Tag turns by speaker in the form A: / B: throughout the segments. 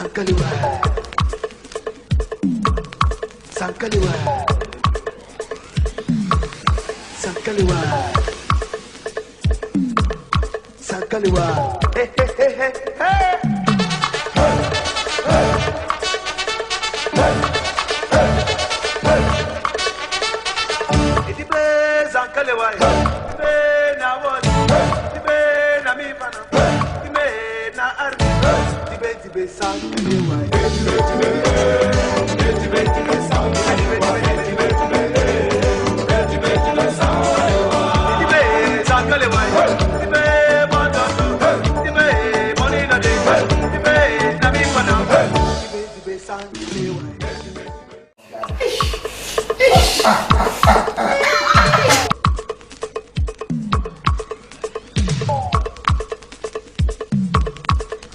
A: Sankaliwa. Sankaliwa. Sankaliwa. Sankaliwa. Hey, hey, hey, hey, hey. Sankaliwa. Ibe na won. Ibe na mi pana. Ibe na armi. Ibe Sankaliwa.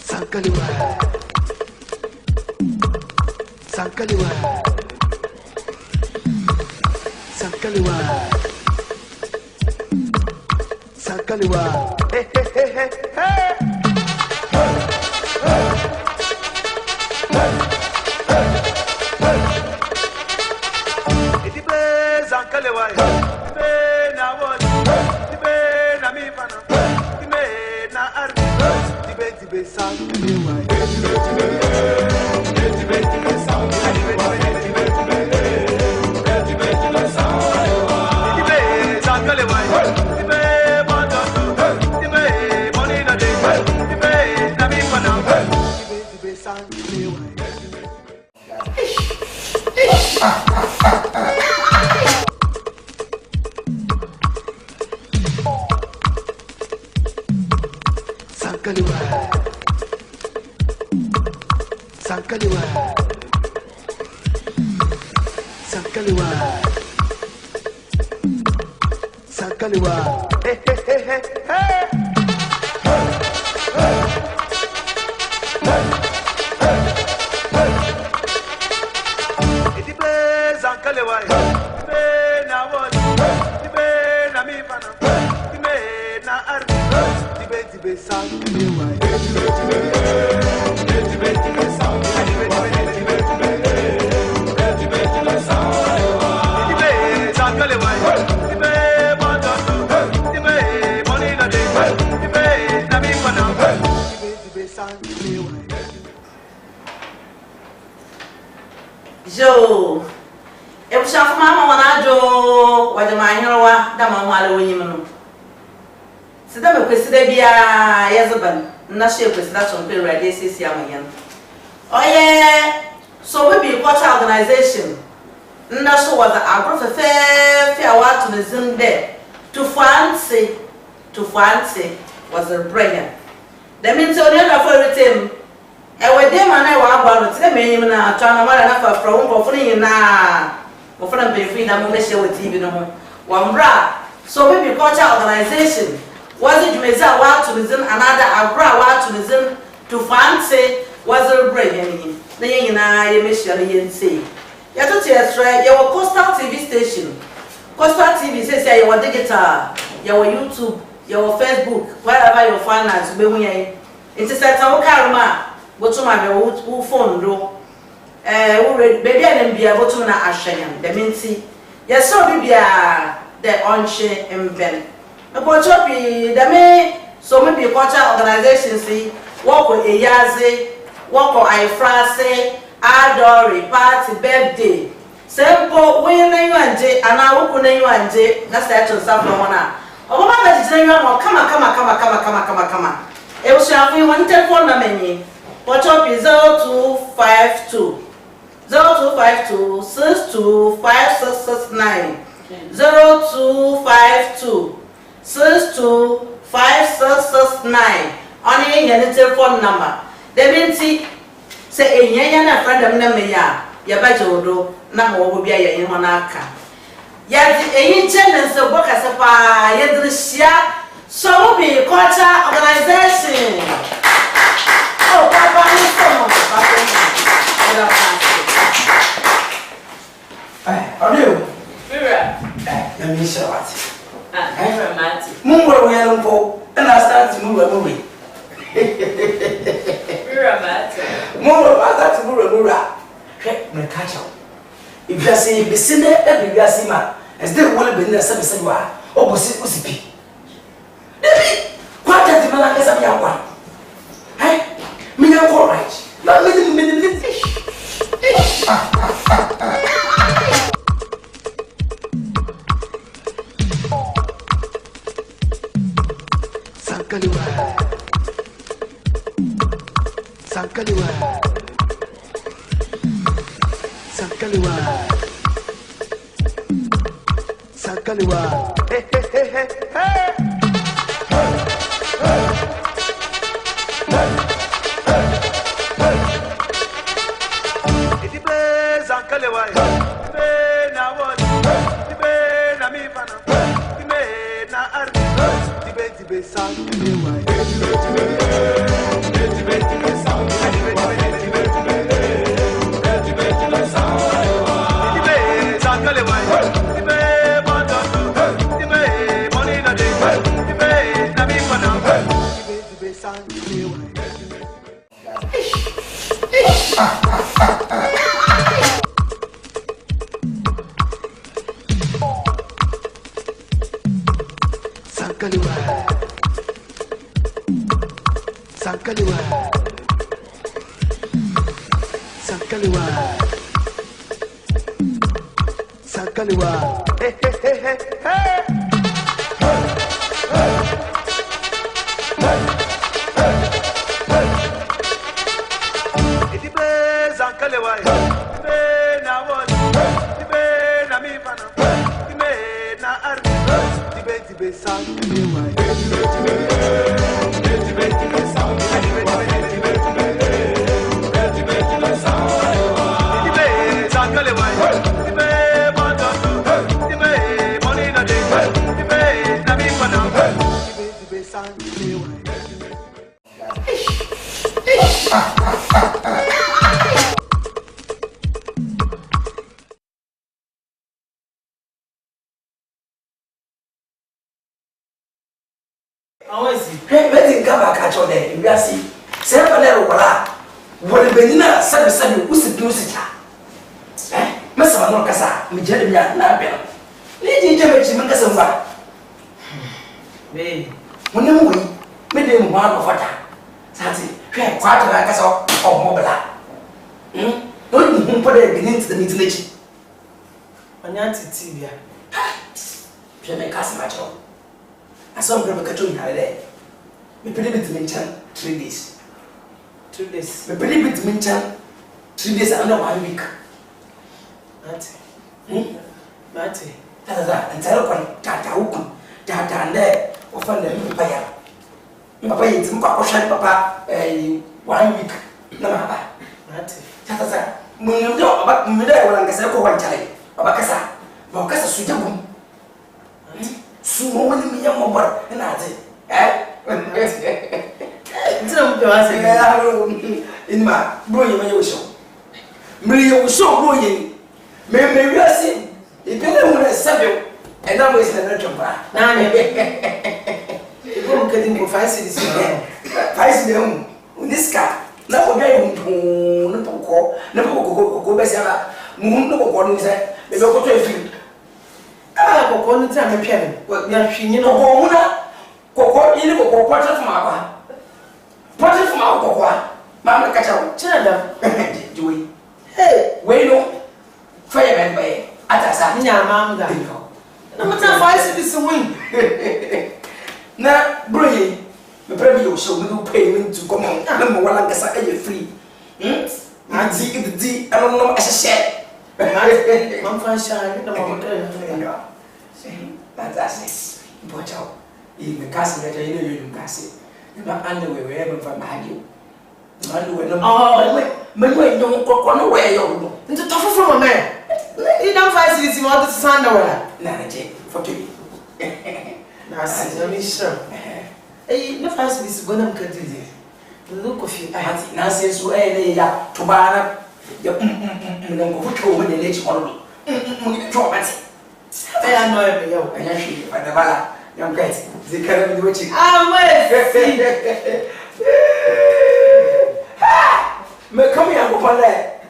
A: Sankaliwa. Sankaliwa. Sankaliwa. Sankaliwa. Hey, hey, hey, hey, hey. Ibe Sankaliwa. Ibe na won. Ibe na mi pana. Ibe na armi. Ibe Sankaliwa. Sankaliwa. Sankaliwa. Sankaliwa. Sankaliwa. Hey, hey, hey, hey, hey. Ibe Sankaliwa. Ibe na won. Ibe na mi pana. Ibe na armi. Ibe Sankaliwa.
B: Joe, eu chamo mama na Joe, o de manhã da mamãe lá o menino. Se dá meu conhecido bia, Yazban, na cheia consideração pelo radiação se amanhã. Oye, so we be what organization. Na so was a group of fair what to the Zoom there. To fancy was a brilliant. That means only for him. And with them and I were about to tell me na trying to from free na for them be free na share with TV no one bra. So we be culture organization. Was it me say what to listen another abra what to listen to fancy was a brilliant. Na you me share you say. Ya to try your Coastal TV station. Coastal TV say you digital, your YouTube, your Facebook, wherever you find us be we. It is that our karma. Bottom of your phone do. Baby, and be able to na ashayan. The minty. Yes, so be the onche and ben. A pochopi, the may so maybe culture organization see walk with a yaze, walk or I frase, adore, party, birthday. Simple, when you and J, and I will put you and J, that's that to some one. Oh, my vegetarian, come. It was showing one telephone number. Watch up is 0252 625669 0252 625669 on your telephone number. The minty say a yana friend of Namaya, Yabajo, Namo will be a Yamanaka. Yet a gentleman's a book as a pie, Yadrisia, so be culture organization. Oh, Papa,
C: how do you? Let me show what. I'm romantic. Move away, and I start to move away.
D: Romantic.
C: More about that Mura. Me catch up. If you say be seen every Yasima, as they will be in the service, or was it was it? What does the man as a young one? Hey, me, I'm all right. Not me, fish. Sankaliwa. Hey, hey, hey, hey, hey. Sankaliwa. Hey, hey, hey, hey, hey. Hey, letting come back at your day. You see, several wala. What a benina, sabi, who's the music? Eh, Massa Monocasa, Mijelia, Nabel. Lady Jemmy Mancasamba. When you made him one of water. Santi, quite like us or mobile. Don't put it into the mutilation. Antsi Tibia. Jamaica's macho. I saw him catch you there. We believe it to mention 3 days. 2 days. We believe it to mention 3 days under 1 week. Mate. And tell one Tata Hukum, Tata and there, often the Papa. Papa is Papa 1 week. No matter. Tata, when you know about Muda, when I say, go one child, Abacasa, Bocasa Sujabum. Sumo when me young mother and I say, in my brilliant show. Maria was so brilliant. Maybe I see it didn't want to sell and I was in a jump. Now you won't get him for 5 cities. 5 cities on this car. Now we're going to go back. Moon no one said, they go to a field. Ah, Coco, the time again. Well, you know, Coco, you know, portrait from our portrait from our Coco. Mamma catch up, China, Joey. Hey, wait, no fireman by Atasa, Mamma. No matter why it's a win. Now, brilliant. The premier show no payment to come on. Number one, like a free. Antsi the D, I don't know as a share. I'm fine, shine. Fantastic. Watch out. Even casting that I know you can see. You're not underwear wherever from behind you. The underwear, no, but don't go on away. You're into Tofor from a man. You don't find this you want to stand away. Nanny, forgive me. That's it, sure. Hey, no fast is going to cut it. Look of you, now since we are to buy your don't go when the next one. Traumatic. I know you, and actually, by the Vala, young guys, they can't do it. Ah, me come here go pon there.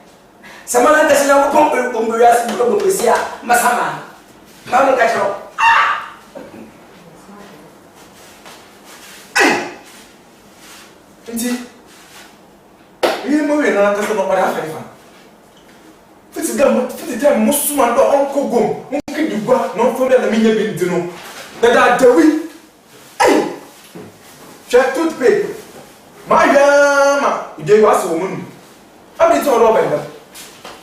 C: Samana ka sina go pon ko ya si go go sia masama. Ma mo ka chro. Antsi. Ye mo we na ka so no para fa fa. Fiti gam fiti dem musuma do on ko gom. On ki dugwa no fo na minya bi ntino. Da dawi. Ai. Check toothpaste. Ma yama, ide yo aso mu nu. Abi to ro ba nda.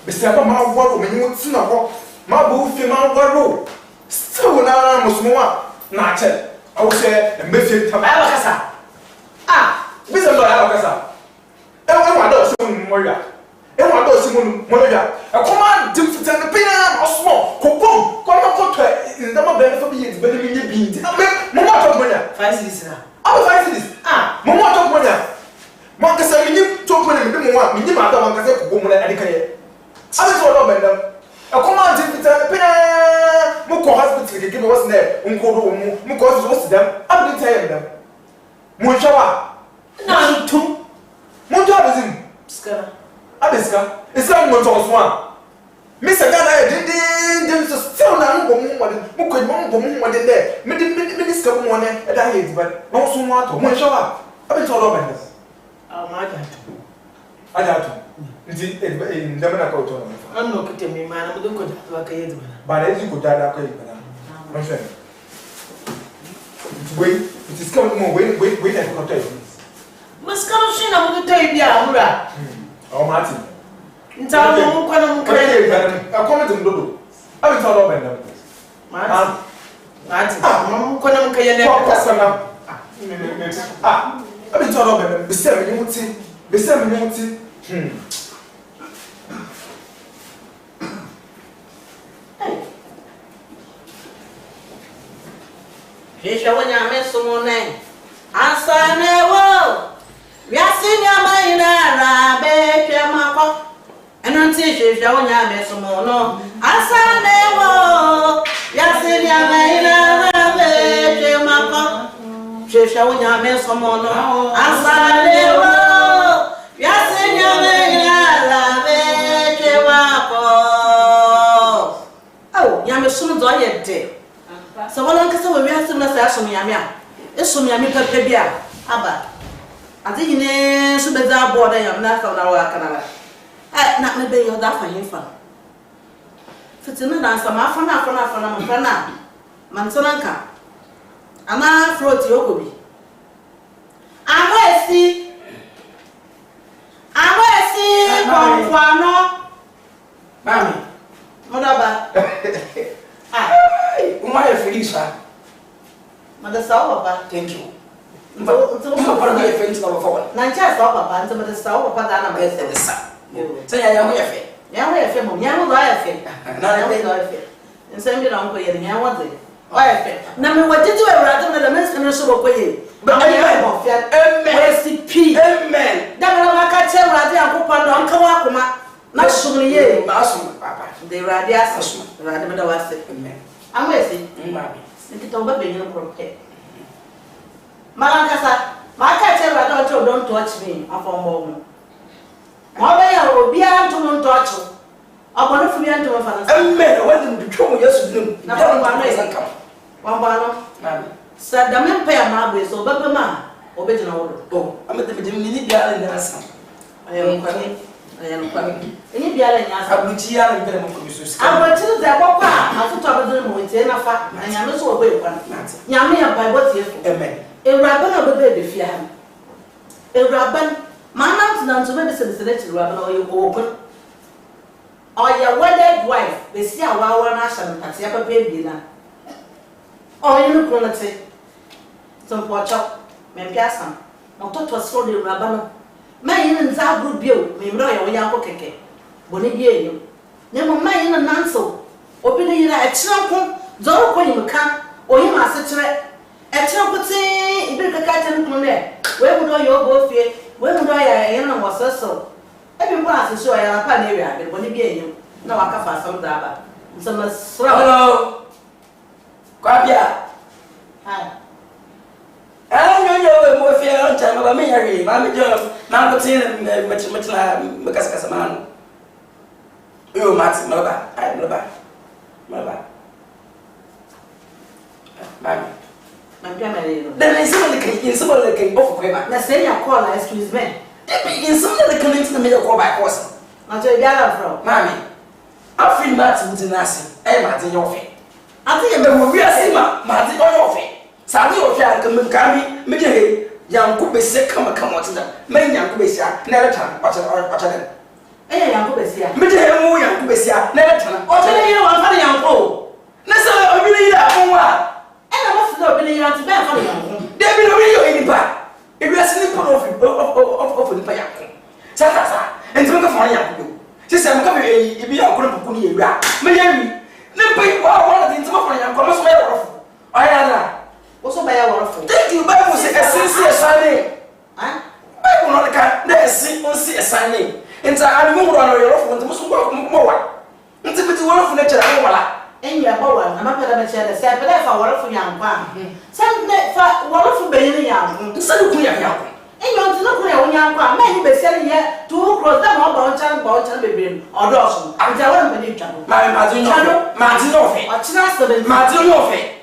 C: Bisi aba ma woro me nyi tina ho. Ma bo fi ma woro. Still na musumo wa na che. Awo se mbefie tam.
B: Ba kasa. Ah,
C: bisi ndo ya kasa. E wa do so mu mo ya. E wa do so mu mo ya. E koma dim fitan ne pina osmo. Kokom, ko na ko to ndama be na fa bi yedi be ni nye bi nti. Mo ma to mo ya.
B: 5 cities na.
C: Aba 5 cities. Ah, mo ma to mo ya. Mo ka sa minyi to mo ne me mo wa minyi ma da mo ka se ko mo na ade kaye. Abi to do bendam. E koma dim fitan ne pina mo ko hospital ke ke mo was ne nko do mo ko so was dem. Abi tay dem. Mo shawa.
B: Na tum.
C: Mo to abizim.
B: Skara.
C: Abiska. Isa mo to so a. Mr. Gana din so still na ngo mo mo ko mo de me ska mo ne e da he diba no so mo ato mo shawa abi to do bendam.
B: Ah, ma ga to.
C: Ada to. Nti ndam na ka to no.
B: An no kete mi ma na mo ko da ba ka yedi bana.
C: Ba da ji ko da ka yi bana. No shame. Wait, it is coming more. Wait, I can tell you.
B: Maskaro shi na mo to ibi amura.
C: Oh, Martin.
B: Nta mo ko na mo kre.
C: I comment on Dodo. I will tell them.
B: Martin, mo ko na mo kaya ne.
C: I will tell them. Be 7 minutes. Be 7 minutes.
B: Hwehwe wonya mesomo nan. Asane wo. Wiase nya mai na ra be twemako. Eno nti hwehwe wonya mesomo no. Asane wo. Wiase nya mai na ra be twemako. Hwehwe wonya mesomo no. Asane wo. Wiase nya mai na ra be twemako. Oh, nya mesomo do ye de. So wala nkasa we wiase na sa aso miame a eso miame pepe bia aba ade nyine so beza board yam na ka na wa kana na me be yo da fa hinfa fitina na sa ma fa na man so nanka ana fruit yokobi amwesi konfano
C: Mami,
B: modaba
C: uma é feliz, tá?
B: Mas é só o papai.
C: Thank you.
B: Então,
C: para mim é feliz na favor.
B: Não tinha só o papai, então mas é só o papai dá na mesa dessa.
C: Você já é muito feio.
B: Não é feio, não é feio. Não é feio. Não sei me não conhece, não é feio. Olha feio. Não me vou te dizer o rato na mesa não sou conhece. Amen. Dá para uma caixinha rato a culpa não acaba com uma. Mas sumie,
C: papa.
B: De radiação. Rato me dá o ace. Amwesi.
C: Mami.
B: Nikitomba benyo prope. Malankasa, maka tell don't touch me after mom. Mama ya obia to non touch. Abono fumi anto mafana.
C: Amen. When the trouble yes to
B: Na ba no come. Wamba no.
C: Mami.
B: Sa da me pa ya ma bo so baba ma obegina wodo.
C: Oh, amete be ni bia na asa.
B: Ayo kwani. Any biara nyasa.
C: Abuchi ya na mpele mko biso sika.
B: Abuchi za kwa afuto abaduru mo ntie na fa. Na nyame so obo ekwan. Nyame ya Bible tie fo.
C: Amen.
B: Ewuraban obebe be fia ha. Ewuraban manam tina nto be se ti ewuraban oye open. Oya wedded wife be si awawa na asha mpate ya papa ebi na. Oye no kono te. Tompo cha mempiasa. Mo toto so de ewuraban. Man yin nza group bio me mro ya wo yanko keke boni bi enyo ne mo man yin nanso obi ne yin a kire zoro ko yin ka oyin ma se kire kire ko ti ibi kaka ten ko ne we mu do yo go fie we mu do ya yin na wo so e bi ko ase so ya na pa na wi a be boni bi enyo na wa ka fa sam da ba nso ma sra
C: hello kwabia
B: ha
C: anyo yo we mo fie on time ba me yare ba me jo na ko tin me kasa man yo mat malaba ai malaba mami then is someone like off ko ba
B: na say ya call excuse me
C: in someone like coming to me call by course
B: na to biara from
C: mami afin mat mutinasi ai mat yo fe ati e be wo wi ase ma ati yo fe sa ati yo fe a kan me je yanku be se kama otinda men yanku be sia na le tan ocha
B: yanku be sia
C: me je mu yanku be sia na le tan
B: ocha le yiro wa fa yanku
C: na se obi le yira fun wa
B: na ma fi obi le yira ti be fa yanku
C: Debi no we yo enipa ebi ase ni pon of nipa yanku sa enti me ka fa yanku do se me ka be ebi yanku no buku ni ewura me yawi ne pe wa enti me fa yanku me so me yoro fu aya na
B: Oso baya warafo.
C: Thank you, Bible say esinsi esane. Bible no ka na esin onsi esane. Enta ani mu ro no yorofo nti musu mo wa. Nti biti warafo na kira mo wala.
B: Enya ba wa na mapeda na kira se apeda fa warafo yankwa. Sam ne fa warafo beyin yanku.
C: Nsani ku ya yanku.
B: Enya onti no ku ya onyankwa. Ma ni be se ye to cross da ma ba onchan bebrem. Odoso. Amja wa mbeni twano.
C: Ma di no fe.
B: Ochina 7.
C: Ma di no fe.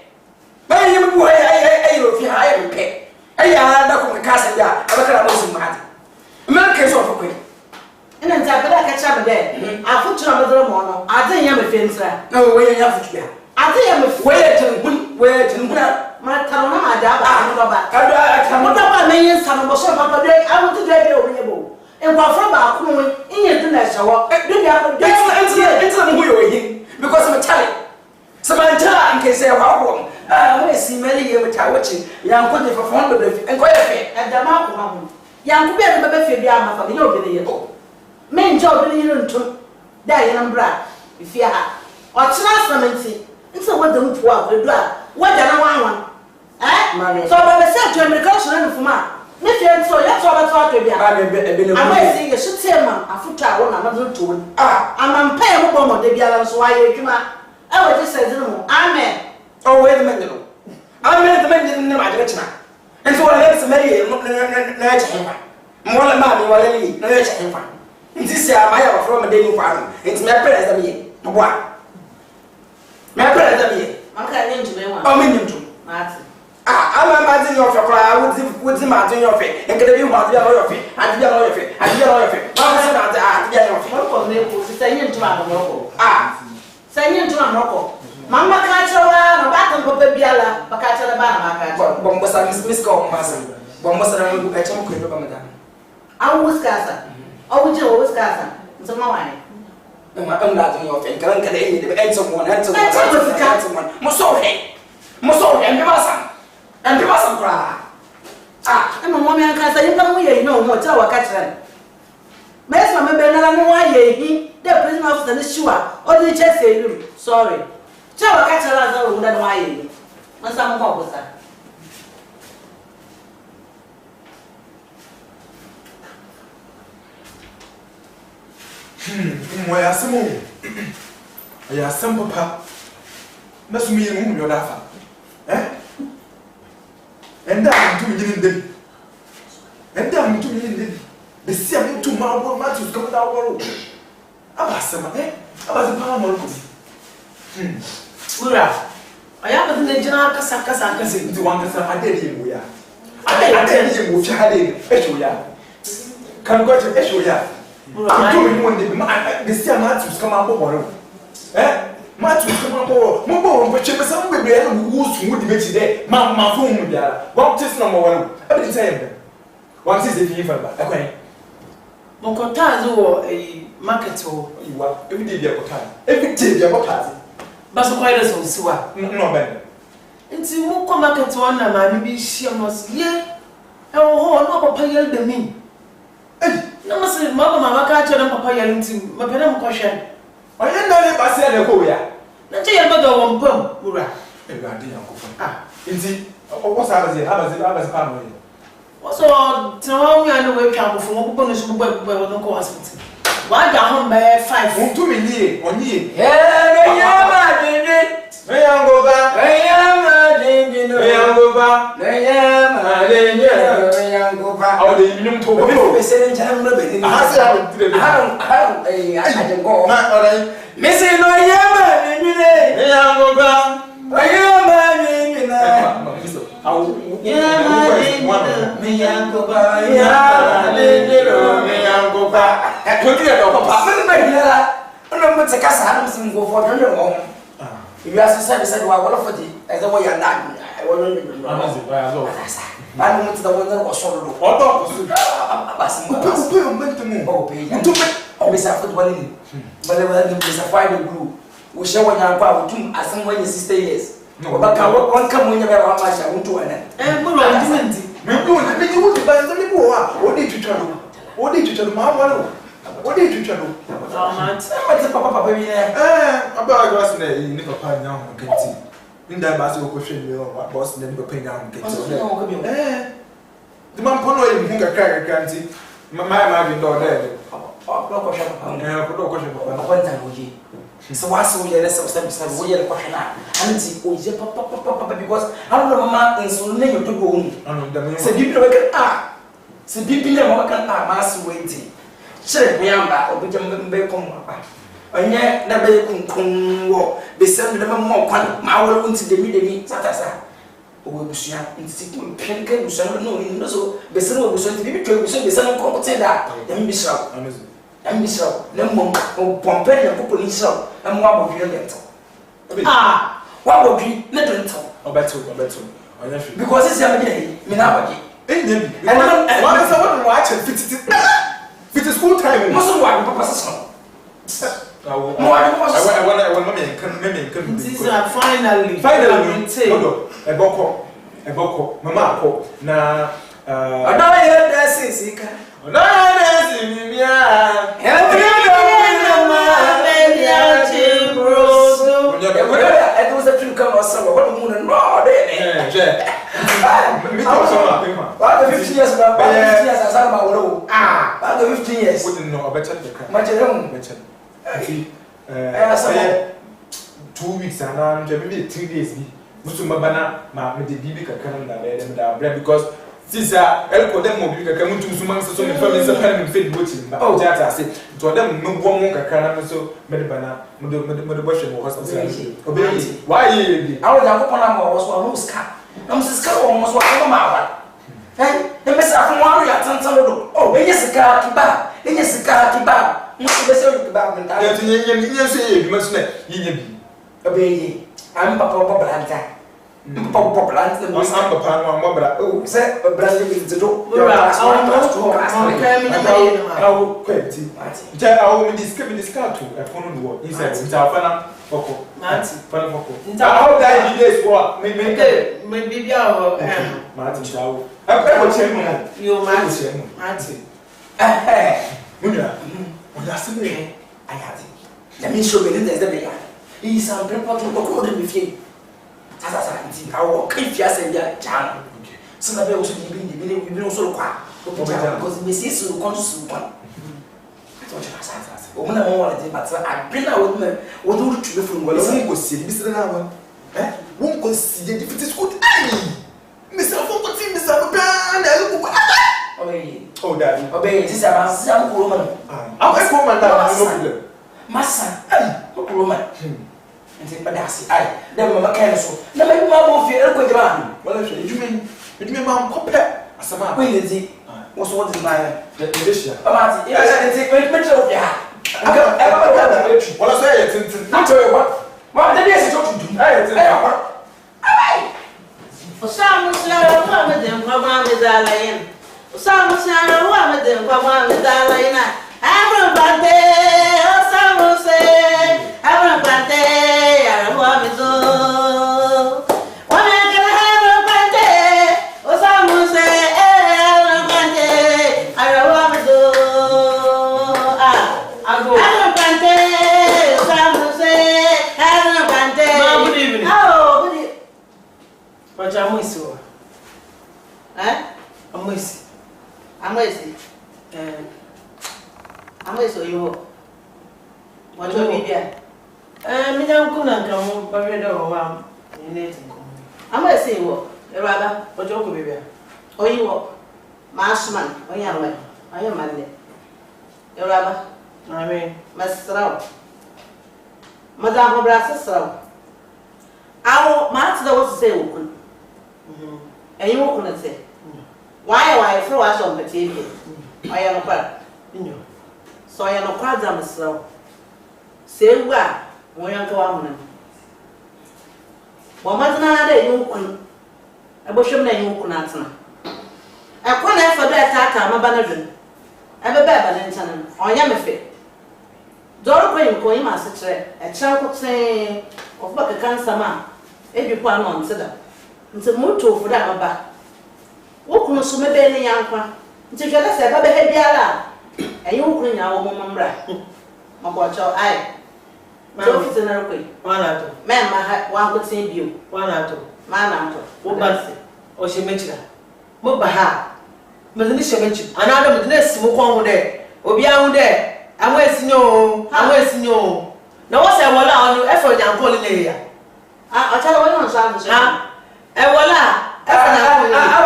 C: Bayi yi bu ai ro fi ha ai pe ai ya da ko ka sa ya abakara mo su ma ma ke so fo ko
B: ina nta bada ka cha bade afutura medro mo no ade nya me fentra
C: na we nya futu ya
B: ade ya me
C: we tin bun
B: ma taro na ma da ba no ba
C: ka do aka
B: mo da ba me yin sa no bo so papa de awu ti de obi ebo en kwa fro ba ko no inye du na shawo do ya ko de
C: enti mo yo yin because I'm telling Samantha in case I wa we see many year with our chin yanko de for fond of the en ko ye
B: e da ma ko ma hu yanko be be be fe bia ma fa me obi de ye me nja obi de ye ntum da ye nambra ifi ha o chira samenti nse wada mpu a do a wada na wanwan so ba be se to america so na nfuma ne fi nso ye to ba to bia
C: ba be ne
B: ama esi ye shitema afuta wo na madro to ama mpa ye mo mo de bia la so aye adwuma e wo je se dinu amen.
C: Oh, wait a minute. I mean, the men didn't know my direction. And so I let some Mary no him. More than mammy, while I no him. This year, I have from a daily farm. It's my parents of me. What? My parents of me.
B: I'm coming to me.
C: Oh, mean to
B: Martin.
C: I'm a martin of your cry with the martin of it. And can you want the other of it? And the other of it. And the other of it.
B: Saying to Morocco. Mama Kachawa, no baton Papa Biala, Bacata Bana,
C: Bombosa Miss Call, Master. Bombosa, who catch him quick, Madame. I
B: was Casa. Oh, would you always Casa? So, no, I
C: am not in your face. Can't get any someone, and someone. Mosohe, and Pimasa, and Pimasa cry.
B: I'm a woman, Casa, you know, more tower catcher. Miss Mamma Benala, no, why ye, the prison officer, the sure, or the chest say you. Sorry. Chawa catch a lot of that way. On some officer.
A: Why are some more? I are some papa. That's me and your laugh. Eh? And I'm 2 million then. And I'm 2 million then. The same 2 marble matches come out world. I was some, eh? I was a power.
C: Ura, I am the general Casacasa into one person. I did him. We are. I did him with Charlie. Can go to Eshoya. I'm doing one day. The same matches come out over. Eh? Matches come out over. Mumbo, but you some will be able to would be today. Mamma, whom we are. What is number 1? Every time. One is the fever. Okay.
B: Moncotazo a market or
C: you are every day. Every day, you're what
B: but so quite as also.
C: No, Ben.
B: And see, who come back at one, and maybe she must, yeah. Oh, no, Papa yelled at me. No, Mr. Mamma, catch and Papa yelling to my penam caution.
C: I didn't know if I said a go here.
B: Not tell your mother one pump, Ura.
C: Indeed, what's happening? I was family.
B: What's all tomorrow? I know we come from bonus where we don't go hospital. Why got home by 5
C: 2 million 1 year. yango ba.
A: Awo de minum to
C: Obi
A: go.
C: be se ncha no be ni.
A: Ahase awo dire.
C: Ajengo.
A: Ma orai.
C: Mesi no yema ni ne.
A: Yango ba.
C: Ayema ni na.
A: Awo.
C: Me yango ba ya le ro me yango ba.
A: Ko ti e do papa.
C: Me ba ya. Ono mo tsaka sa no sin go for no no. If you ask say wa wala fodi. Eze wo ya na.
A: Amazi ba ya zo.
C: Ba no mo tsada wo na wo so lo.
A: Odo ko su.
C: Basi mo.
A: Pe o mentumu.
C: Oh, pe. O be sa football ni. Bale ni be sa fight the blue. Wo she wo nya pa wo tum asan wo 60 years. O ba ka wo kon ka mo nya ba ma sha wo tu ana.
B: Mo lo ndimenti.
A: Me do na me ji wo ti ba nse mi bo wa. O di twitwa do. O di twitwa do ma wa lo. O di twitwa do.
C: Mate papa bi ne.
A: Aba grass na ni papa nya ho kenti. Nda ba se ko hwe ni o boss na ni papa nya ho kenti. Di man pono e mu kakra nti. Ma bi ndo de.
C: Lo ko sha papa.
A: Ko do ko hwe papa.
C: Ko nta wo ji. So what's wo yele so wo yele ko hwe na. Anti o je papa because I don't know mama nso ne yo to go hu.
A: Ano da me.
C: Se bibi no ka se bibi ne mo ka ma so wenti. Chere me amba obi be ko mo papa. Onye na be kunkun wo be sem na mo kwan ma wo nti demi satasa. O busua nti ko penke busua no no so be sem wo busua nti bibi twa busua be sem ko kote da. Dem bi sra. Dem bi sra. Na mo o pompe na popo ni sra. Na mo abodwi na dento. Wa abodwi na dento.
A: Obeto. Onya hwe.
C: Because it's am dey me na abodwi.
A: Enye bi. Wa sa wo wa che fititi school time.
C: Mo so wa papa so.
A: Awo.
C: Mo wa papa so.
A: I want me kan.
B: This is finally.
A: Eboko. Mama akọ na
C: Ada ye dance sika.
A: Oda dance mi bia.
C: Every day mama baby achi bro. It was a true come or summer. What moon and no day.
A: Me to so ma pe ma.
C: About 15 years now. 15 years as I'm awolo. About 15 years.
A: What no obecha de ka.
C: Ma jerem.
A: Obecha. Ati 2 weeks and I'm maybe 3 days bi. Musu mabana ma me de bibi kakran da be dem da bra because sisa elko dem mo bibi kakran mutu musu man so me family so pan me fit bochi ba o jata ase to dem me bo mo kakran na so me de bana me de bo hwe mo hospital obi why ye bi
C: I was akopon am wo so no ska. Am ska wo mo so ko ma wa. E be sa fun wa ya tantan do. Oh, enye ska kiba. Mo be se o kiba me ta.
A: ya tinye so ye bi ma so na ye bi
C: Obi am papa blanta. Papa blanta.
A: am papa no am bra
C: Oh, say blanta bi do.
A: Awo kwenti. Nta awo mi diska to e fono no wo inside nta fana foko.
B: Antsi.
A: Fana foko. Nta how die the days for
B: Me bibia o
A: Martin Chao. I will tell you.
B: You Antsi.
A: Munya. Oya se me.
C: Ayati. Let me show you this the he is some prepare to go to the fie. Sasa nti awo kan fia se dia jam. So na be wo so bi so kwa. Because me see so kon so kwa. So sasa. O na mo wala de batsa abina wo me wo do tube from
A: Wala won ko si bi sira na wa. Won ko si de fit school. Ai. Me se fo ko ti me se ko pa na lu ko. Oh daddy.
C: Obey this about some woman.
A: I ko man da no problem.
C: Massa. Ko woman. Nti padasi ai dem mama kan so na me ma bo fi ko jama
A: Wala hwe edwuma ma ko pe asama.
C: we nti wo so what is my
A: De shia.
C: amati ya nti me tro ya aga e ba ba
A: Wala so ye tintin.
C: na tro what ma de dey se to dum
A: Ai tintin.
C: ai
B: Osamu sara wa me dem kwa ma me dala yin. Osamu sara wa me dem kwa ma me dala yin. Abro bante osamu se abro bante ara wa me zo. Wa me kana abro bante osamu se abro bante ara wa me zo. Abro bante osamu se abro bante.
D: Good evening.
B: Oh, good evening.
D: But I'm with you.
B: I'm with you. I'm with you. What do you mean?
D: Me don't go and come over the one in it.
B: I'm with you. Rather,
D: What you could be there?
B: or you walk. Marshman, oh yeah, I am my name. Your rubber,
D: I mean,
B: Master Madame Brasser. Our master was say, and you wouldn't say, why throw us on the table? I am a crab. So I am a crab, Master. Say, well, when you go on. One mother, you couldn't. I wish you couldn't. I can't for that time, my banner. I'm a bad Valentine, or yam a fit. Dora Queen, going master, a child could say, of what a cancer man, every one on Seda. It's a motor for that back. What can so maybe any young one? Until you say, Baba Hebiala, and you couldn't our woman brat. My watch your eye. My office in a quick. One out of man, my hat, one would save you. One out of man out of what does it? Or she mentioned that. Mobaha. But the mission, another with this smoke on there. Or beyond there. I'm wasting you. I'm wasting you. Now, what's I want on your effort and calling area? I'll tell you what I'm saying. I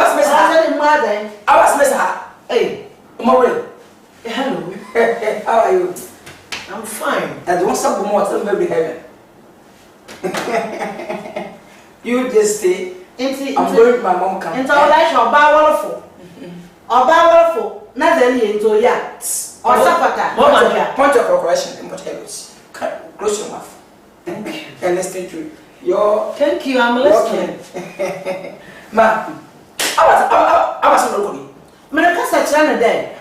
B: was missing mother. I was missing her. Hey, Maureen. Hello. How are you? I'm fine. And what's up more than baby heaven? You just stay. I'm going to my mom come. Into life or powerful. Or powerful. Not any into yachts. Or Sapata. Point of correction and whatever. Close your mouth. And listen to your. Thank you, I'm listening. Ma, I was not going. America such a day.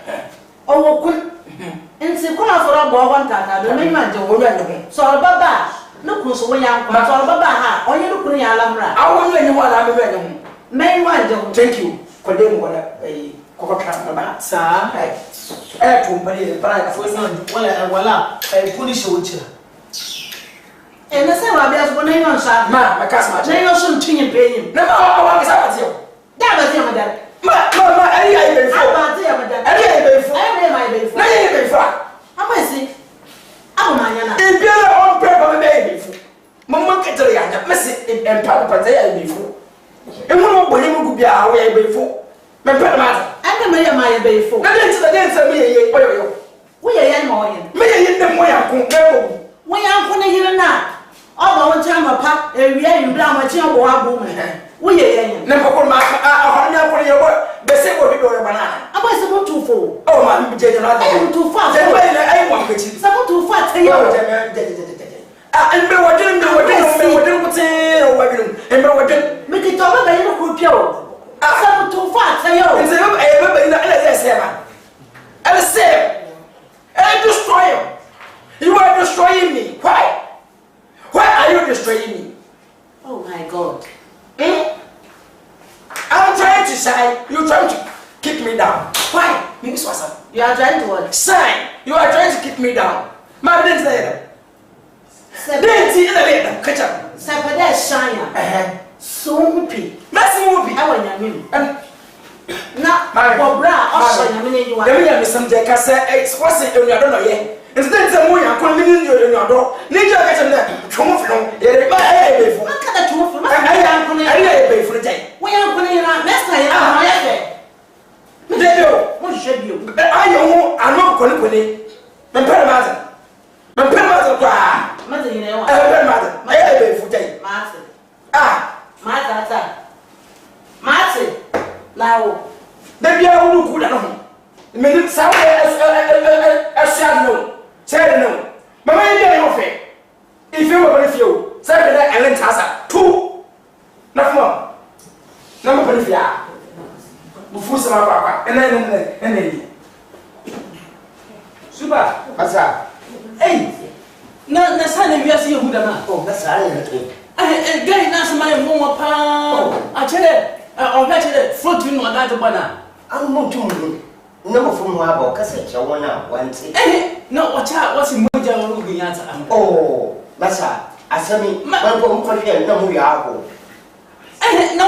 B: Oh, good. And see, for a boy one time, the main man to win. So, Baba, look who's when young, but all Baba, or you look in Alambra. I won't know what I'm ready. Main one, don't thank you for them what a cocoa about, sir. I company, but I was not well, I punish you. And the same ideas when I know, sir, my customer, they know something in paying. Never always have you. That was him, madam. Mama, I didn't how am I see? I'm if you're on purpose, baby. Mamma can tell you, I'm missing and Papa say before. And one more you could be our way before. My brother, I never my before. I didn't say dance of me. We are young more. May I them way I can we are going to hear now. All the time apart, and we are in Blam, a child woman. We are never put my the same way we go banana. I was about to fall. Oh, my general, I am too fast. I want to see someone too fast. And what didn't and what didn't make it over by a good girl. Someone too fast. I say, I destroy you. You are destroying me. Why? Why are you destroying me? Oh, my God. I'm trying to shine. You're trying to keep me down. Why? Miss Wassa. You are trying to what? Shine. You are trying to keep me down. My didn't say that. Didn't see the catch up. Sapade shine. So whoopee. That's whoopee. I want you. Now, my bra. Also, I mean, you are. There is some day. I say, it's what's it? You don't know yet. Instead of more, I'm calling you in your door. Need you get in there. Come on, look at the two of them. I pay for the day. We are putting in our next night. What should you? I know I'm not going to put it. My grandmother. My grandmother. Mother, you know, I pay for the day. Martin. Ah, my daughter. Martin. Now, maybe I will look good at home. Maybe somewhere as no. Say no. Mamma, if you were with you, say that I lent us two. Not more. Number of ya. Before some papa, and then. Super. What's that? Hey, no, that's how you see who the man. Oh, that's how I get that's my home. I tell it, I'll bet it floating on that banana. I'm not too. No from Wabo, Cassette, I want now, Antsi. No, what's in Moja looking at? Oh, Massa, I said me, my home country, no, we are. No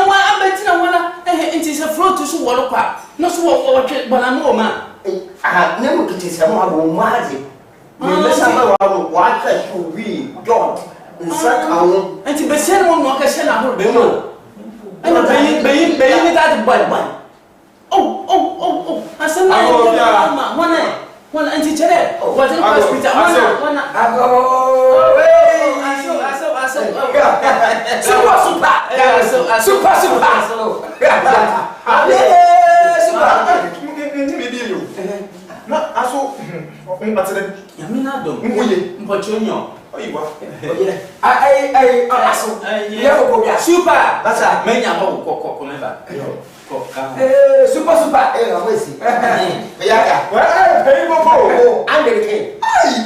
B: one, I bet no one, it is a float to show water park. No, so what, but I'm more man. I never get it someone who magic. Let's have a white cat who be God. In fact, and to be sent on Moccasin, I will be no. And obeying that by one.
C: Oh. Asem na mama. One anti chere. What in hospital? One. Aso. Super.
A: Na aso mbatire
C: yamina dom
A: muye
C: mpochonyo
A: oyiwa
C: aso ye ko bia super basa menya ho kokko member ko ka super amesi
A: yaka hey bobo
C: American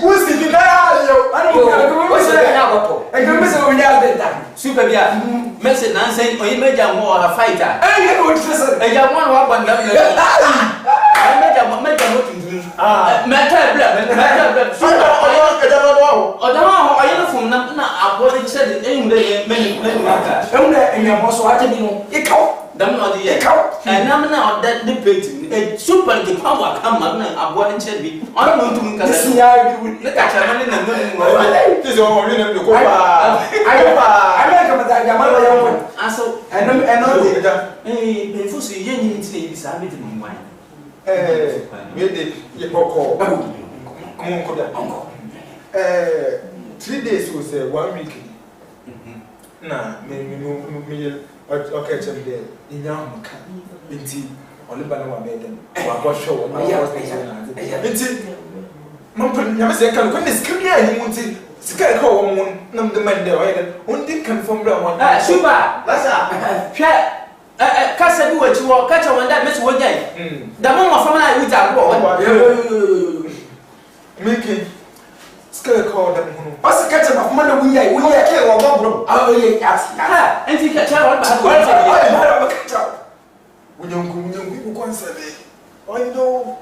A: who's the guy yo
C: who's the guy super bia message nansen oyi meja mo ha fighter
A: you know listen
C: eja mo wa banda meja mo tindin meta bla odawa ho ayi fun na abode chede enwure menu maka
A: enwure enyamo so ate bi no ikaw
C: dam no de ye enam na oda de page super the power come na abode chede bi on no tum ka
A: se ya bi
C: ne ka chama ne na no
A: this one we na ko pa ayo pa ameka mata ga ma ya mo
C: aso
A: enam de
C: be fusu ye nyi ntine bi sa be de mo wan
A: we de ye koko come on ko da 3 days was 1 week na me okay chem de inya mka nti oliba na wa beden wa go show na hospital na nti mampan nyame se kan ko ne script ya ni munti sika ka wo mun nam de man de o yede on din confirm bra one
C: super lasa hwe kasa bi wachi wo kacha wanda mesi wojai da mo mo fama na wuta go
A: making scale call them hunu
C: basi kacha ma fama na wuya ke wo bobro ye ati ha enti kacha wa ba
A: kacha wunyanku ko nsabe oyido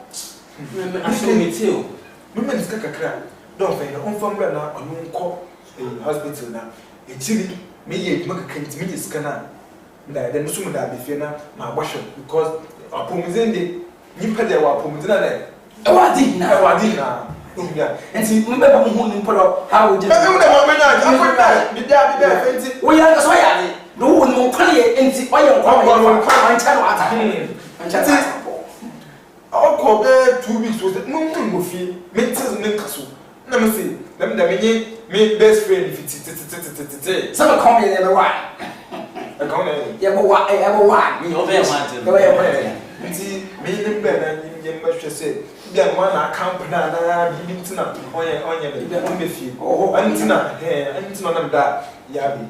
C: asomitio
A: meme niska kakra don fe na on famra na onu nko hospital na echiri me ye makaka nti me niska na nda de nso mu da be fie na ma gbahwe because apomuzende nyimpa de wa apomuzena na
C: ewadi
A: na
C: nti mbe ba mu ni mpolo ha wo je
A: e mu da ma menya akoda bida fenti
C: wo ya so ya ni do wo no kwale nti oye nkwa ancha no ata ancha
A: ọkọ be 2 weeks was no fie mentis ne kaso na me say na me me best friend fiti
C: some come here never why
A: I come
C: yeah but why me over
A: nti me ne mbe na nyem ba hwe say bia no na camp na bibi ntina onye be me fie antina antina na da ya bi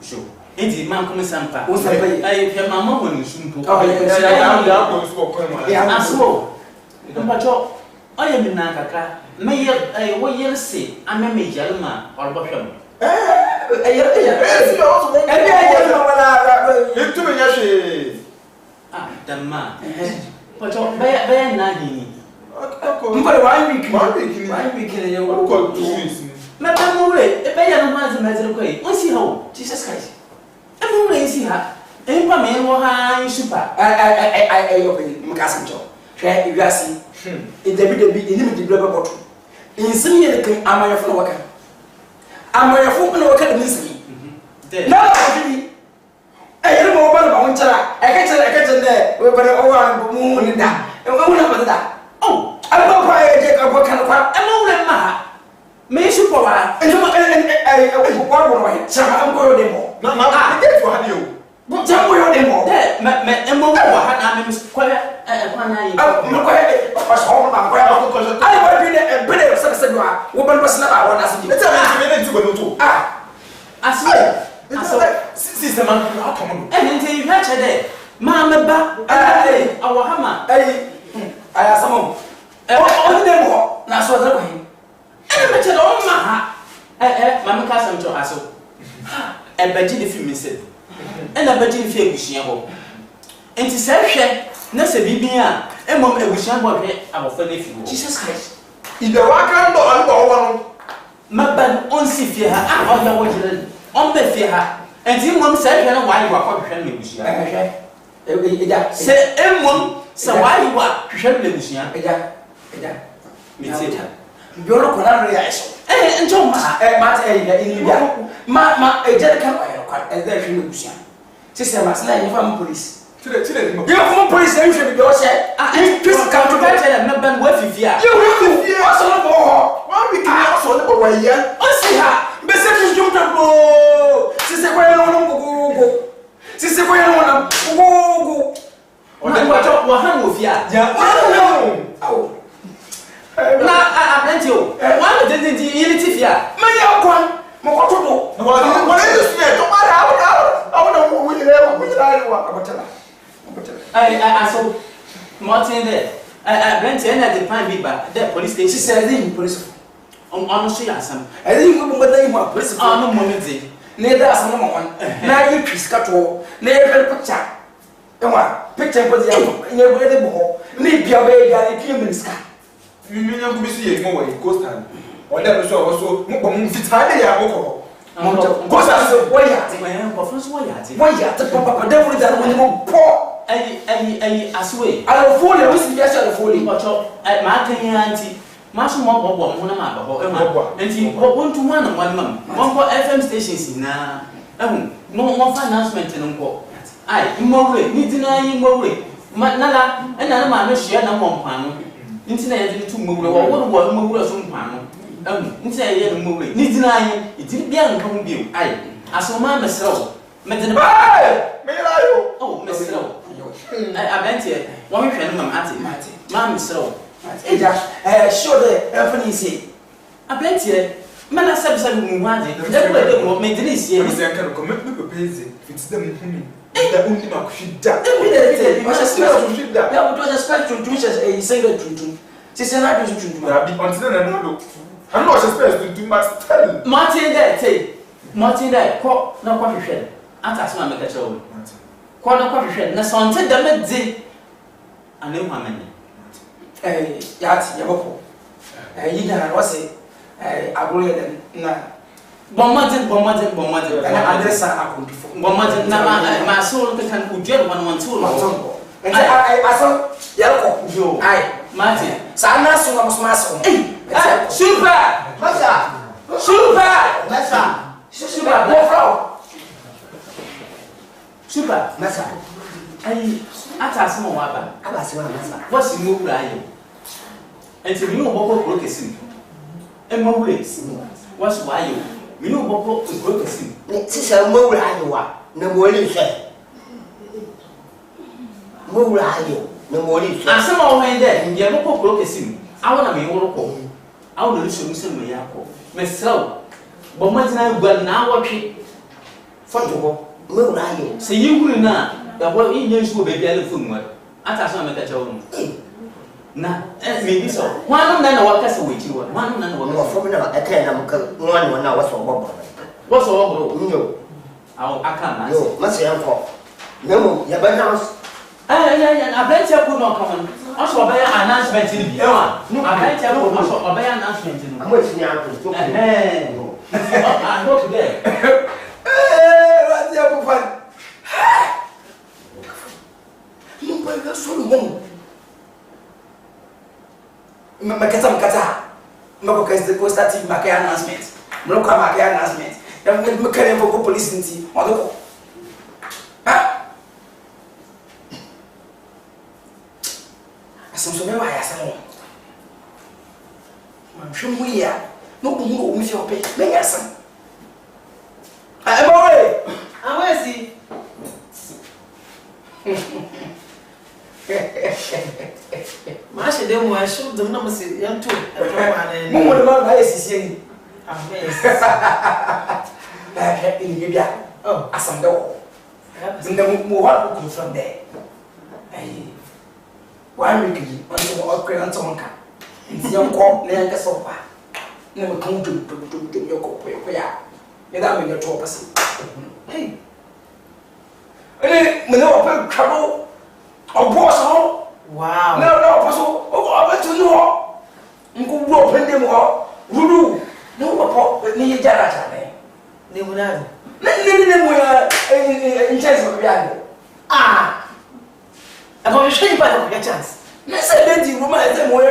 C: jo enti man ko sampa
A: o sampa
C: ai pe mama mo ni sumpo
A: ya ko so ko ma
C: ya aso mpacho oye mi na kaka me ye wo ye se ameme jalma orbo hwem
A: si o so mo e no wala etu me nya hwe
C: damma mpacho be na ni
A: mpa 1 week
C: ne yo
A: ko 2 weeks
C: me ba mo re e be ya no ma zeme ko yi on si ha Jesus Christ emu re si ha empa me wo ha super
E: yo pe mukasa ncho hwe iwiasi David enim di blaba boto insin ye kan amayafo na waka de nsin na ba bi ayere mo ba na ba wonchara ekache ne we ba o wa mu ni da e wo na ba da alba pa ye je ka bo kan kwa
C: emu re ma me super wa
E: ejuma kwa bo wa chama am ko yo demo
A: na get for radio
E: Jambo yo demo
C: me emu wa ha na me kwa na yi
E: ko ba so ma ko ai ba bi ne bele se do a wo ban basna ba wona se
A: e ta me ne ti gbo to
C: aso
A: system an ka to mo
C: nti hwa che de ma me ba awo ha ma
E: aya samo o ni demo na so da ko hin
C: me che do ma ha ma me ka sam to aso ba ji de fi mi se ena ba ji fi egusia bo nti se hwe na se bibia emom egusia bo hwe abofa na fi wo
E: Jesus Christ
A: ide wa kan do an do wo no
C: maban on si fi ha o ya wo jira on be fi ha nti mom se hwe na wa yi wa ko hwe na egusia
E: eja
C: se emom se wa yi wa hwe na egusia
E: eja
C: mi ti
E: biolo ko na re ya eso
C: ncho ma
E: ma ta ini bia ma eja kan o ya kwa e da hwe na egusia sisi ma sna ni fam police You come police and you should be say. Please come to that and not ban with you. You will be also for.
A: Why we can also the boy here?
E: I see her. Message you to go. Sister, where I want to go. Sister, where I want to go. Or then what hang with you? Yeah. Oh. Now, I you. One didn't unity here. Many are one. Mokoto.
A: What is this? Don't matter how. I want to win there. Which I want.
C: I saw Martin there. I went in at the Pine River, the police station.
E: She said, I think police.
C: Honestly, I some.
E: I think you will let him up. Police
C: Oh, no moment.
E: Neither as number one. Now you kiss Cato. Never picture. Picture was in your wedding ball. Leave your baby and a human sky.
A: You mean you see it more ghost time? Or that was also Mumfitania.
E: Ghost as a way. Why at the papa devil that when you pour.
C: I swear.
E: I don't fool you. Listen, yes, I don't fool you.
C: But at Martin Antsi, Master Mob, one of my and he went to one month. One for FM stations now. No more announcement in Uncle. I, more way, need denying more way. Nala, and another man share no more panel. Internet to move or one move or some panel. Inside the movie, need denying it didn't be on view. I saw my myself. Oh, Miss Low. I went here. One friend, Mamma, so.
E: Sure, the company say.
C: I bet here. Man, I said something. Everybody will make this year.
A: I can commit to busy. It's them. The only man should die.
E: It was a spectrum to which a single truth. She said, I do to I'm not supposed to do much tell.
C: Martin, that say, Martin, that caught no coffee shed. I asked my make a show. Caught no coffee shed. Na sonte da medzi. I know how many.
E: Yat, Yaboko. You can was it. I believe na. Bombarded. And I address I could before.
C: Bombarded. My soul can put jet 112.
E: And I saw Yako. I,
C: Martin.
E: Sana Suna was my son.
C: Super! Super!
E: Massa.
C: I asked him about what's the move I am. And to you, Bobo broke a sin. And more ways. What's why you? You Bobo to broke a sin.
F: Sister, more I no more say. More I no more.
C: And some of when there, you have Bobo broke a sin. I want to be all. I want to listen to me. Myself, but much now, but now what she for
F: Murayo.
C: say you will not. The boy Indians will be able to I asked him at the now, maybe so. One of them walk us with you. One of them was
F: from a can one hour for
C: what's all?
F: No,
C: I can't.
F: no, must say uncle. No, your house.
C: I bet you could not come. Also, by an announcement in the no, I bet you could also obey an announcement in the
F: I'm waiting now.
C: I go today.
E: What's your fun?
F: You buy the solo.
E: Makata. Makokas the coast at Maka announcement. Moka Maka announcement. You can't go police in tea or the some why I say, I'm sure we are no more with your pay. May I say, I'm away.
D: Where is he? Masha, then why should the number say, young two?
E: More than my is in Libya. Oh, as some door. And then move on from there. Why we can until our grand sonka? It's young cop, Nanka Sofa. Never come to your cop where you are your trophy. Hey, no trouble or boss.
D: Wow.
E: No, Puzzle. Oh, I went to know. You could open them all. Voodoo. No, pop, but near Jarata.
D: They would have.
E: Let them were in chance of reality. Ah.
D: I'm going to show you by your chance.
E: Let's say that you woman is a more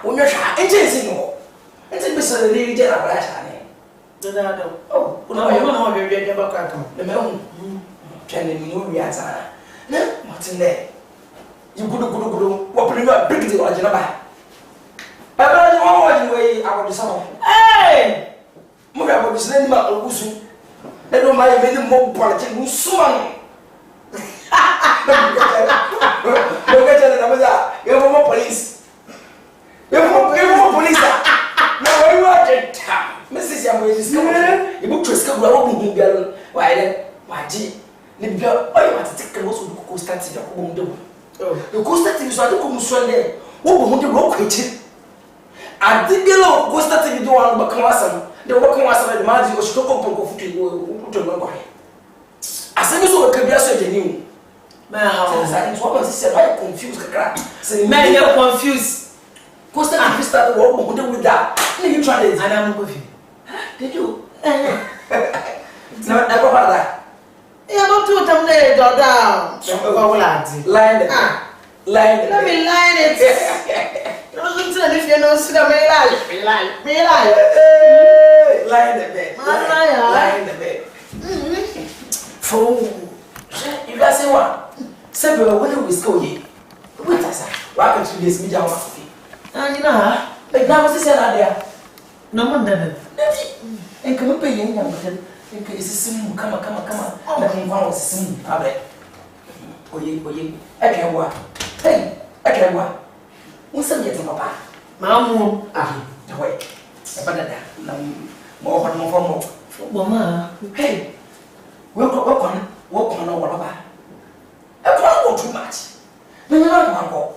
E: when you're chasing more. And then Mr. Lady Jarata. Oh, no, you don't know your back. The moon. Channing, you react.
C: What's in there? You good. What bring up big deal? Papa, you want way out of the summer. Hey! Mother was letting my old Wusu. They don't mind any more politics. Soon. Look at you have more police. You have more police. Now, where you are, Mrs. Yamway is coming. You book to school, I won't be girl. Why then? Why, gee? Libya, I want to take the most of the coast at your home. The coast at you, so I don't come Sunday. What will you rock with it? I did below coast at you, don't want to come awesome. The working was a magic or stroke of food. I said, so could be a certain new. Man, what said, I confused the crap. Say, man, you're confused. Costa, if you start the work with that, you tried it, and I'm with you. Did you? No, never had that.
D: Yeah, but two of them there, down.
C: Line it.
D: Let me line it. If you know, see the me line
C: the bed. For you guys say what? Several when we go ye. Wait a second. Why can't you this media off? And you know, like now was said there.
D: No one done it.
C: And come up paying young man. In case soon come. Nothing wrong with soon. I bet. Oye. I can't walk. Hey, I can't walk. What's the matter, Papa?
D: Mamma,
C: the way. More.
D: Mama,
C: Hey, walk on over. I can't go too much. No, go.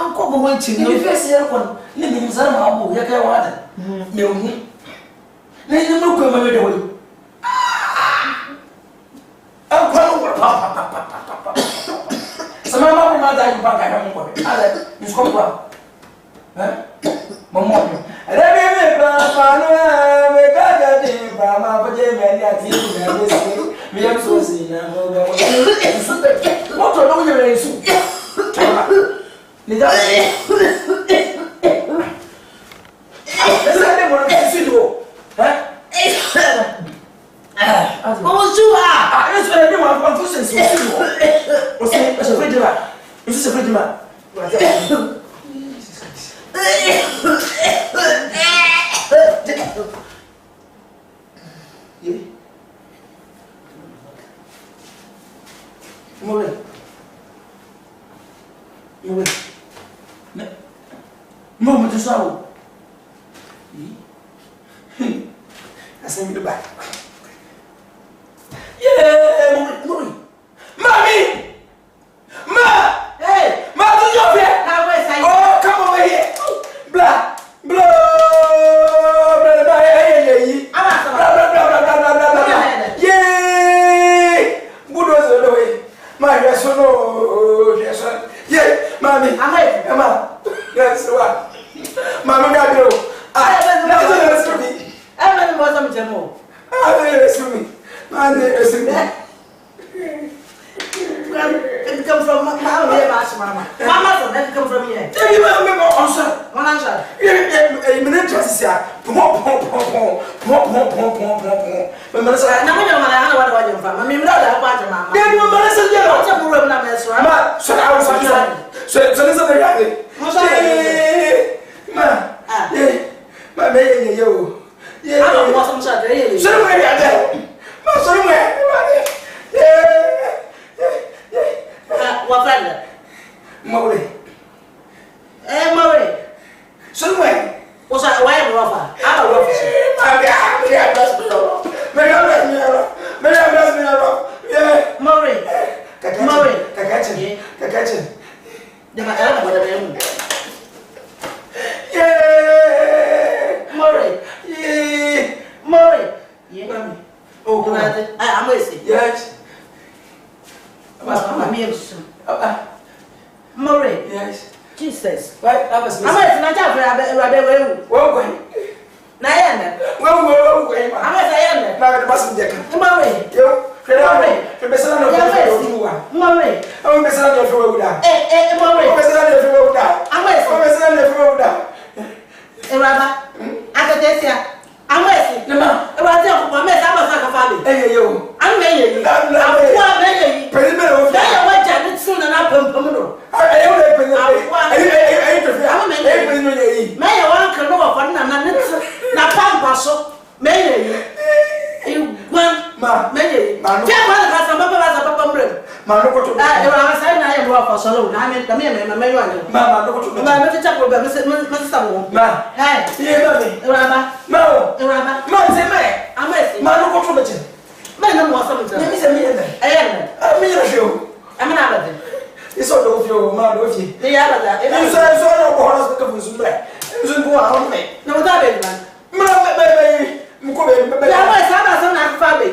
D: I'm going to
C: You first year one, living some of your care water. No, then no come away the way. I'm going Papa. Some of my mother, you back at home. You score well. Mamma, and every Papa, we got a team from our Jim and the we have so seen. What to know your name? Moment to sorrow. I send me the back. Yeah, Mommy! Ma! Hey! Ma, do you here? Oh, come over here! Blah! Yay! Good was the way. My yes, no, yeah, Mommy. Emma. Yes, what? Mamma got you. I never me.
D: I never was a general.
C: I never me. I never me.
D: It comes from Mama. Mama, that comes from here.
C: Tell you what, answer.
D: One answer.
C: A minute to say, pom. But Melissa, I know what you're from. I mean, Mama. Then you Melissa, what's up with Mama? So I was outside. So listen to the my baby, you. Yeah, I don't want some Saturday. Somewhere,
D: what friend?
C: Mowry.
D: Murray.
C: Somewhere.
D: Was I away of Rover? I don't know. Murray.
C: Kakachin.
D: The Macana, whatever.
C: Yeah.
D: Murray.
C: Yeah. Oh,
D: I'm wasting.
C: yes.
D: Murray.
C: Yes.
D: Jesus.
C: Right, that was
D: I'm not a
C: going.
D: Diana.
C: Well, going.
D: I'm a Diana.
C: Now, it wasn't Jack.
D: Murray.
C: You, the best of the
D: Murray.
C: I'm the son of the Roda.
D: Murray.
C: I'm the son of the Roda.
D: I'm
C: the son of the Roda.
D: I can tell you. I'm wasting.
C: No,
D: About my mess, I'm a family.
C: Hey, you.
D: I
B: I'm made. I'm made.
C: Perimeter.
B: Then what Janet soon and up and Pomero.
C: I
B: May I want to know of one and not Pampaso. May you want many. I said I am for saloon. I mean, the man, my man, Mamma, the chapel, Mr. Hey, Rabba, no, Rabba, Mamma, I'm with Mamma. Man, was something. I mean, you. I'm an abbot. It's all of your mother with you. The other, it's all of horse black. It's a go on me. No, that is man. Mamma, baby, I'm a family.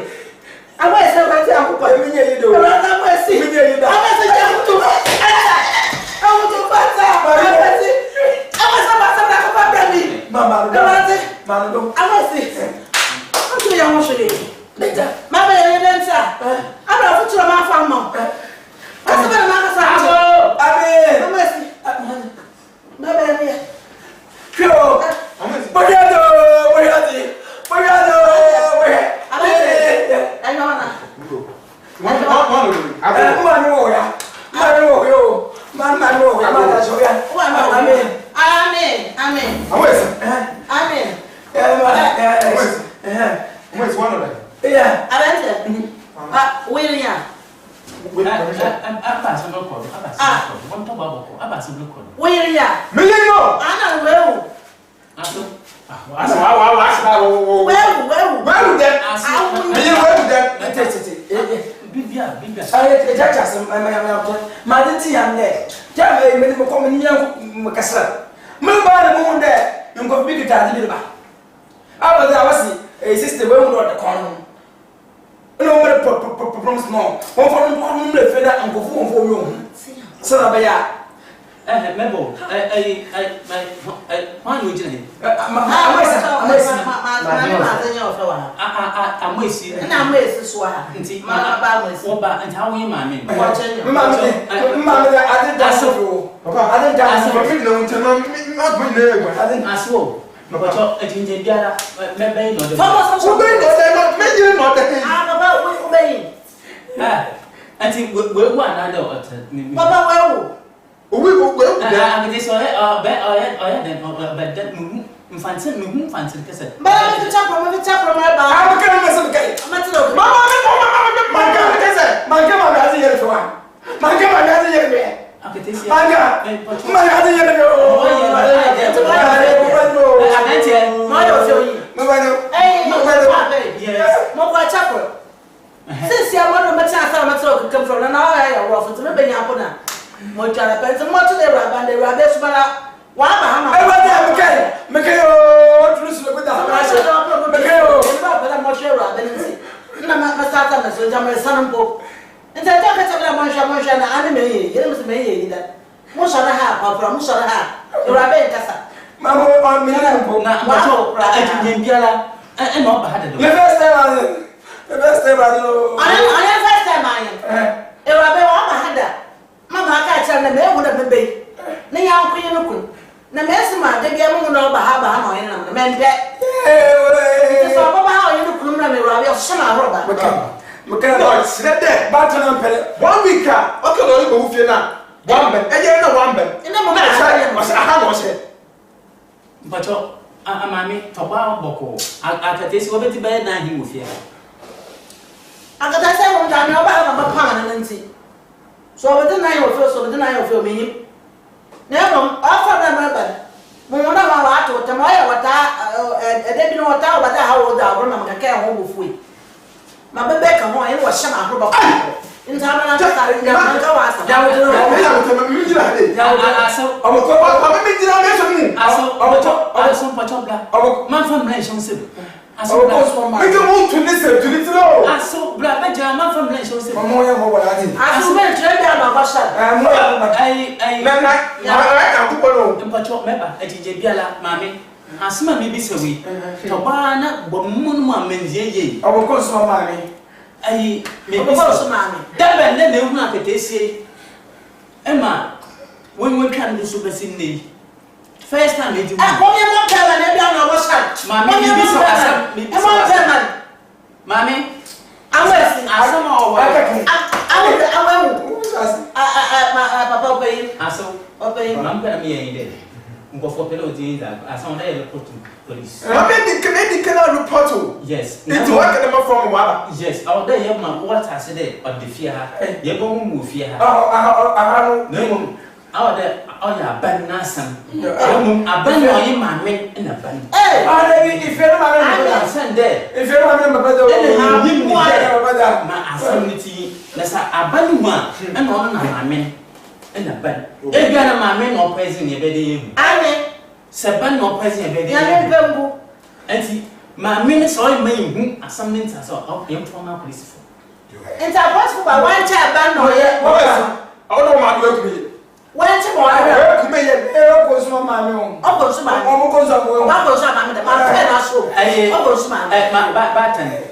B: I was so much out by me. You do. I was see you. I was a young to I want to pass out. I was about to family. Mamma, I was see. I'm too young to later. Mamma, you didn't say. I'm not to my farm. I mean, my baby. Pure.
G: First time you do.
B: Mommy,
G: Mommy,
B: Open.
G: Aso.
B: Open.
G: I'm gonna be in there. Go for penalty that I found a report to police.
A: I mean, the canal report.
G: Yes.
A: It's working them from Waba.
G: Yes, out there, you man, what I said, but the fear, you're going to move fear. No, out there, oh, yeah, bad Nasan. I ban your man in a ban.
C: Hey, if you're
G: I send there.
C: if you're not my brother,
G: My affinity, that's a banuma, and all my men in a ban. If you are my men or present your bed,
B: Ane.
G: Saban or present your
B: Yane
G: bed.
B: Bambu.
G: And my minutes all may as something I saw of informal police.
B: It's a possible by one child ban or yet.
A: I don't know my work.
B: One child or
C: I may have consumed my own.
B: I'll go to my
G: Batten,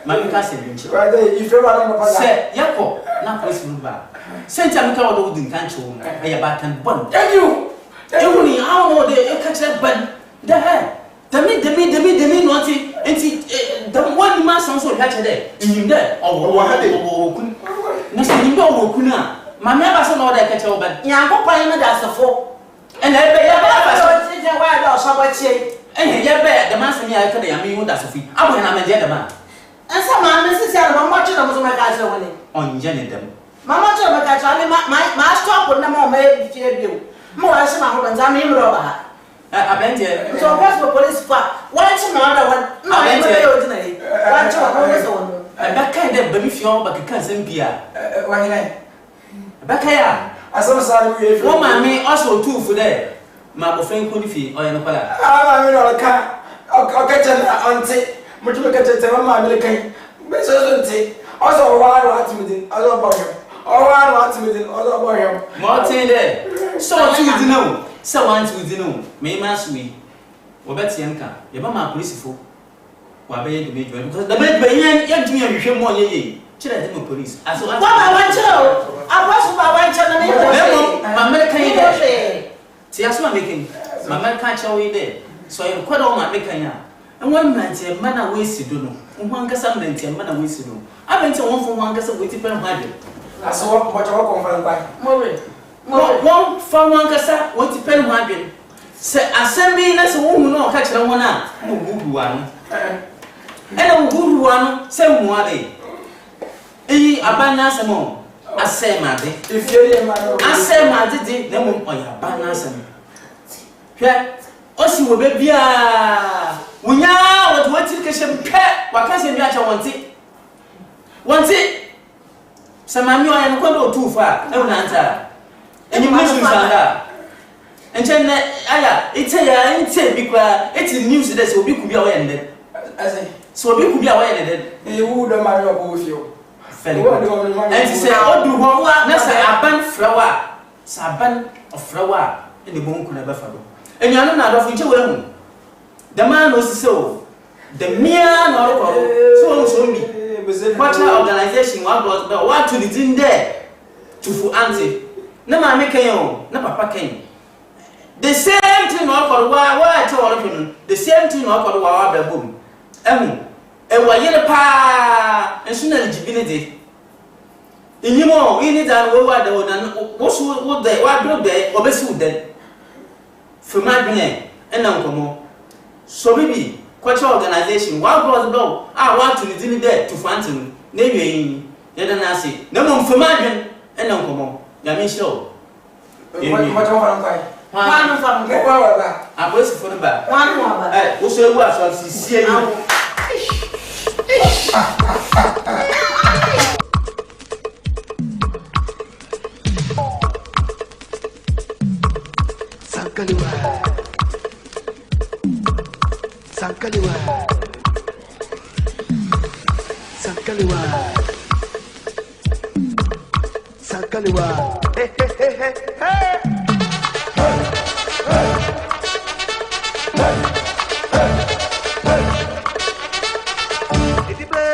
G: my cousin,
C: If you're not
G: say, Yako, not police move back. Sent a car wouldn't control a batten bun.
C: Thank you.
G: Only how more they catch that bun. The hair. The me, naughty, and see the one man sounds so catch a day. And you there, or what had it? Nothing you know, Kuna. My member said, no, that catch over.
B: Yanko Pine as a four.
G: And I bet
B: I why or somewhat say.
G: and you bet the master me I could have me with us. I'm a gentleman.
B: And some man, Mrs. Allen, much of my guys are winning.
G: On genitum.
B: Mamma told my guys, I mean, my stop with no more made fear you. More as my husband's I mean, Robert.
G: I bet you.
B: So, what's the police for? Why to another one? No, I ain't ordinary. Why to another?
G: I bet kind of baby fuel, but you can't send Pia. Backaya.
C: I saw sorry.
G: One man also two for there. My friend couldn't feel or in a color.
C: I mean, I can't. I'll catch an auntie. Much look at it, my American. Also, why want me? Other about him. Oh, I want me. Other about him.
G: Martin there. So two to know. So one to know. May mass me. Or better, Yanka. Your mamma police for. Why be the major? Because the major young to you more ye. Children of police. As what
B: I want to. I was my one child.
G: My American. See, that's what I'm making. My man can't show you there. So I'm quite all my making. And one man said, man, I wasted to know. One cast of men, man, I wasted to know. I've been to one for one cast of witty pen hundred.
C: I saw what you're confident by.
G: One for one cast of witty pen hundred. Say, I send me that's a woman, no catch the one out. No good one. And a good one, same one. Eh, abandon some more. I say, my day.
C: If you're
G: I say, my day, then we are abandon some. Here, also, we be we now what you can pet. What can you want it? Want it? Some man, you are not too far. I will answer. And you must that. And then, it's a because it's news that will be could be away. So we could be away.
C: You would marry with you.
G: And to say, oh, do what? That's a band flower. Saban of flower in the moon could never follow. And you are not of each other. The man was so. The mere no so me. What organization what to the in there to for Antsi. No man make no papa came. The same thing for why I told him. The same thing for why boom. And why yellow pa and soon eligibility. In you more, in it and over the what's what they what build there, or best then. For my being and uncle more. So maybe quite your organization, what was about? I want to live there to Fanton, maybe in Nasi. No more for my being and uncle more. Yamin show.
C: What over
B: One from
C: that.
G: I was for the back.
B: one more.
G: What's your words? I'll see you.
H: Sankaliwa. Hey, hey, hey, hey, hey. Itibe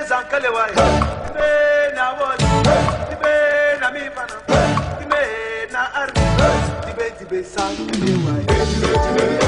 H: Sankaliwa. Itibe na wali. Itibe na mifana. Itibe na ardi. Itibe Sankaliwa.